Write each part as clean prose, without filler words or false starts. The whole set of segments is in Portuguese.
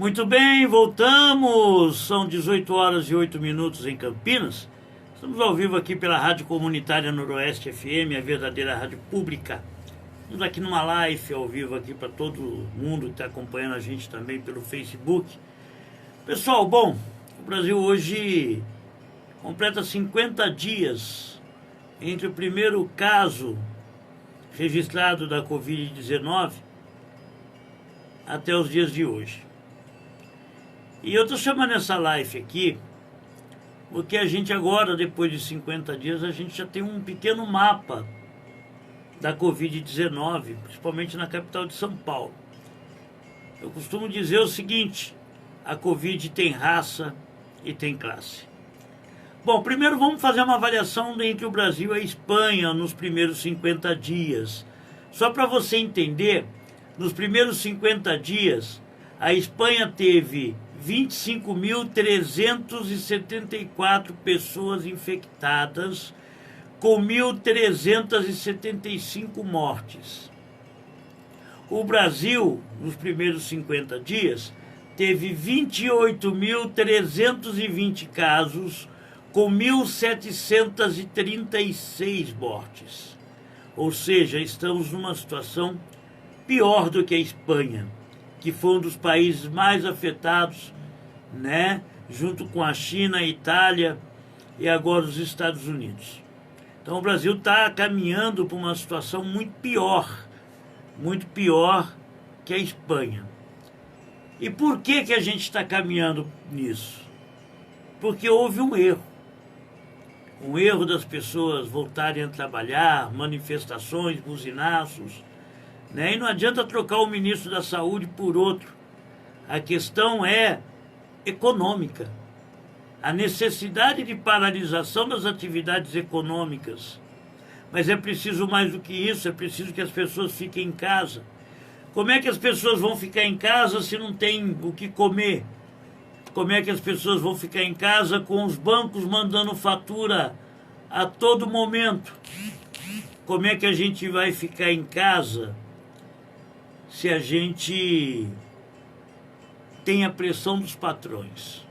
Muito bem, voltamos. São 18 horas e 8 minutos em Campinas. Estamos ao vivo aqui pela Rádio Comunitária Noroeste FM, a verdadeira rádio pública. Estamos aqui numa live ao vivo aqui para todo mundo que está acompanhando a gente também pelo Facebook. Pessoal, bom, o Brasil hoje completa 50 dias entre o primeiro caso registrado da Covid-19 até os dias de hoje. E eu estou chamando essa live aqui porque a gente agora, depois de 50 dias, a gente já tem um pequeno mapa da Covid-19, principalmente na capital de São Paulo. Eu costumo dizer o seguinte: a Covid tem raça e tem classe. Bom, primeiro vamos fazer uma avaliação entre o Brasil e a Espanha nos primeiros 50 dias. Só para você entender, nos primeiros 50 dias, a Espanha teve 25.374 pessoas infectadas, com 1.375 mortes. O Brasil, nos primeiros 50 dias, teve 28.320 casos, com 1.736 mortes. Ou seja, estamos numa situação pior do que a Espanha, que foi um dos países mais afetados, né? Junto com a China, a Itália e agora os Estados Unidos. Então o Brasil está caminhando para uma situação muito pior que a Espanha. E por que a gente está caminhando nisso? Porque houve um erro das pessoas voltarem a trabalhar, manifestações, buzinaços, né? E não adianta trocar o ministro da Saúde por outro. A questão é econômica. A necessidade de paralisação das atividades econômicas. Mas é preciso mais do que isso, é preciso que as pessoas fiquem em casa. Como é que as pessoas vão ficar em casa se não tem o que comer? Como é que as pessoas vão ficar em casa com os bancos mandando fatura a todo momento? Como é que a gente vai ficar em casa se a gente tem a pressão dos patrões?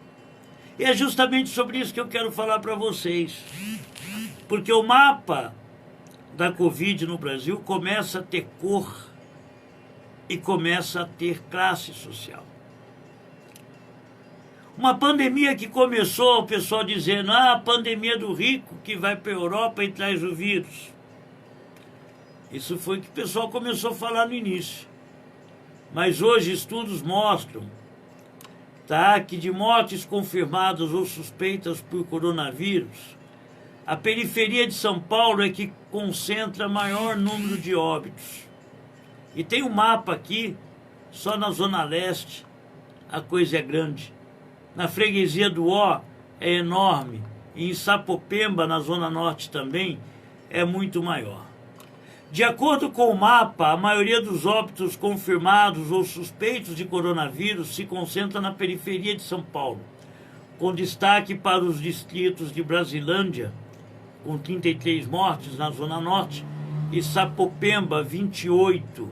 E é justamente sobre isso que eu quero falar para vocês. Porque o mapa da Covid no Brasil começa a ter cor e começa a ter classe social. Uma pandemia que começou, o pessoal dizendo, a pandemia do rico que vai para a Europa e traz o vírus. Isso foi o que o pessoal começou a falar no início. Mas hoje estudos mostram, que de mortes confirmadas ou suspeitas por coronavírus, a periferia de São Paulo é que concentra maior número de óbitos. E tem um mapa aqui, só na Zona Leste, a coisa é grande. Na freguesia do Ó é enorme, e em Sapopemba, na Zona Norte também, é muito maior. De acordo com o mapa, a maioria dos óbitos confirmados ou suspeitos de coronavírus se concentra na periferia de São Paulo, com destaque para os distritos de Brasilândia, com 33 mortes na Zona Norte, e Sapopemba, 28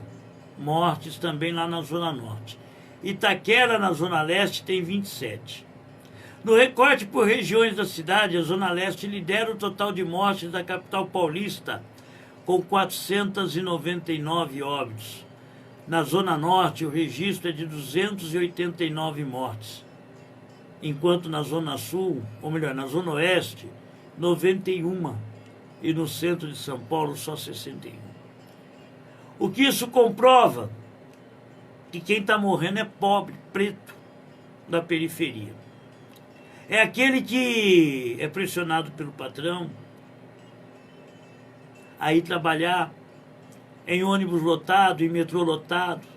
mortes também lá na Zona Norte. Itaquera, na Zona Leste, tem 27. No recorte por regiões da cidade, a Zona Leste lidera o total de mortes da capital paulista, com 499 óbitos. Na Zona Norte, o registro é de 289 mortes, enquanto na Zona Sul, ou melhor, na Zona Oeste, 91, e no centro de São Paulo, só 61. O que isso comprova? Que quem está morrendo é pobre, preto, da periferia. É aquele que é pressionado pelo patrão a ir trabalhar em ônibus lotado, em metrô lotado.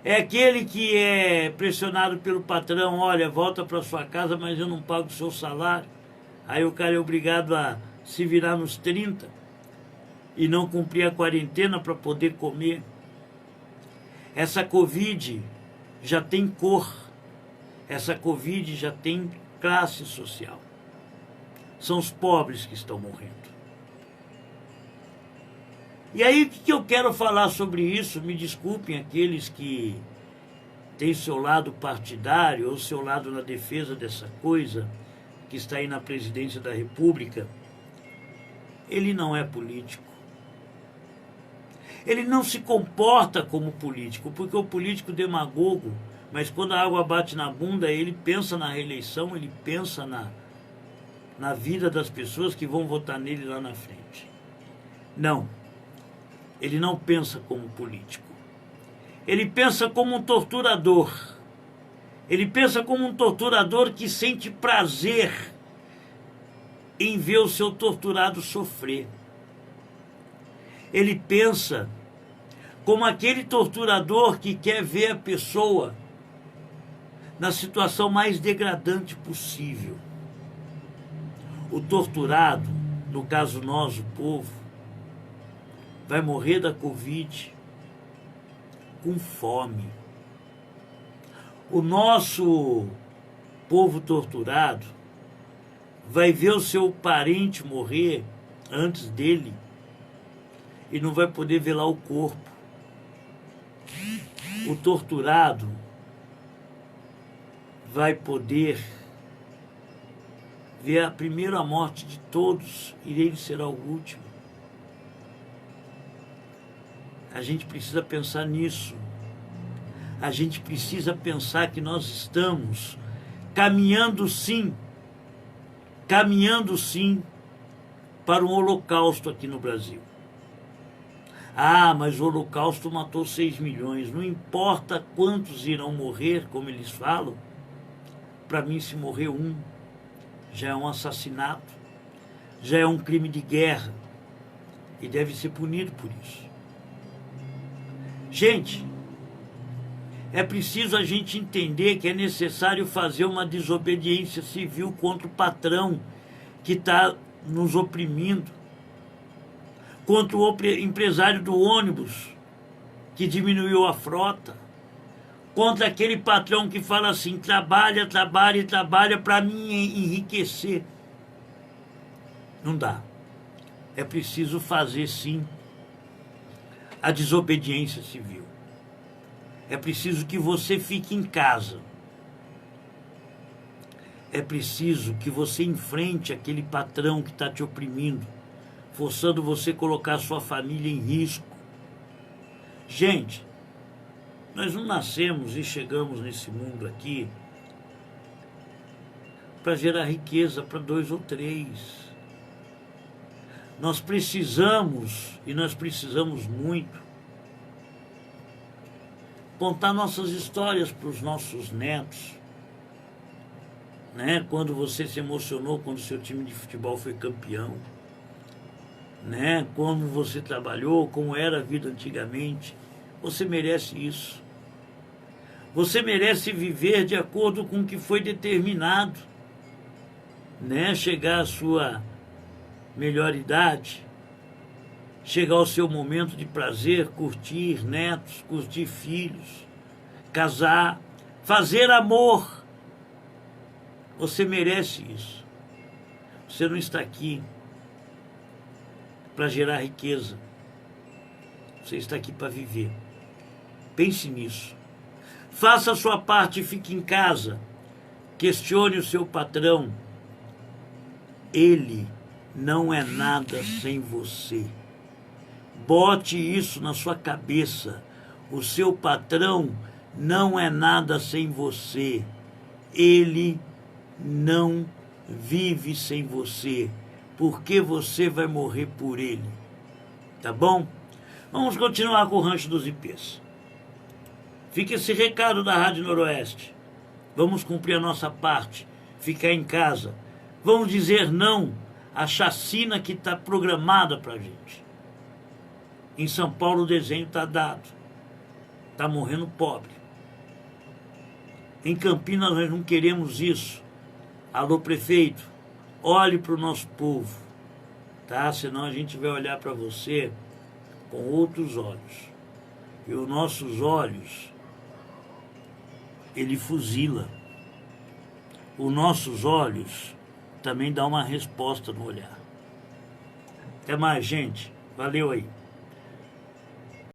É aquele que é pressionado pelo patrão, olha, volta para sua casa, mas eu não pago o seu salário. Aí o cara é obrigado a se virar nos 30 e não cumprir a quarentena para poder comer. Essa Covid já tem cor, essa Covid já tem classe social. São os pobres que estão morrendo. E aí o que eu quero falar sobre isso? Me desculpem aqueles que tem seu lado partidário ou seu lado na defesa dessa coisa, que está aí na presidência da República, ele não é político. Ele não se comporta como político, porque o político demagogo, mas quando a água bate na bunda, ele pensa na reeleição, ele pensa na vida das pessoas que vão votar nele lá na frente. Não, ele não pensa como político. Ele pensa como um torturador. Ele pensa como um torturador que sente prazer em ver o seu torturado sofrer. Ele pensa como aquele torturador que quer ver a pessoa na situação mais degradante possível. O torturado, no caso nós, o povo, vai morrer da Covid com fome. O nosso povo torturado vai ver o seu parente morrer antes dele e não vai poder velar o corpo. O torturado vai poder ver a primeira morte de todos e ele será o último. A gente precisa pensar nisso. A gente precisa pensar que nós estamos caminhando sim para um holocausto aqui no Brasil. Ah, mas o holocausto matou 6 milhões. Não importa quantos irão morrer, como eles falam. Para mim, se morrer um, já é um assassinato, já é um crime de guerra e deve ser punido por isso. Gente, é preciso a gente entender que é necessário fazer uma desobediência civil contra o patrão que está nos oprimindo, contra o empresário do ônibus que diminuiu a frota, contra aquele patrão que fala assim, trabalha para me enriquecer. Não dá. É preciso fazer sim a desobediência civil. É preciso que você fique em casa. É preciso que você enfrente aquele patrão que está te oprimindo, forçando você a colocar sua família em risco. Gente, nós não nascemos e chegamos nesse mundo aqui para gerar riqueza para 2 ou 3. Nós precisamos, e nós precisamos muito, contar nossas histórias para os nossos netos, né? Quando você se emocionou quando o seu time de futebol foi campeão, né? Como você trabalhou, como era a vida antigamente. Você merece isso. Você merece viver de acordo com o que foi determinado, né? Chegar à sua melhor idade, chegar ao seu momento de prazer, curtir netos, curtir filhos, casar, fazer amor. Você merece isso. Você não está aqui para gerar riqueza. Você está aqui para viver. Pense nisso. Faça a sua parte e fique em casa. Questione o seu patrão. Ele não é nada sem você. Bote isso na sua cabeça. O seu patrão não é nada sem você. Ele não vive sem você, porque você vai morrer por ele. Tá bom? Vamos continuar com o Rancho dos Ipês. Fica esse recado da Rádio Noroeste. Vamos cumprir a nossa parte, ficar em casa. Vamos dizer não à chacina que está programada para a gente. Em São Paulo o desenho está dado. Está morrendo pobre. Em Campinas nós não queremos isso. Alô, prefeito, olhe para o nosso povo, tá? Senão a gente vai olhar para você com outros olhos. E os nossos olhos, ele fuzila. Os nossos olhos também dá uma resposta no olhar. Até mais, gente. Valeu aí.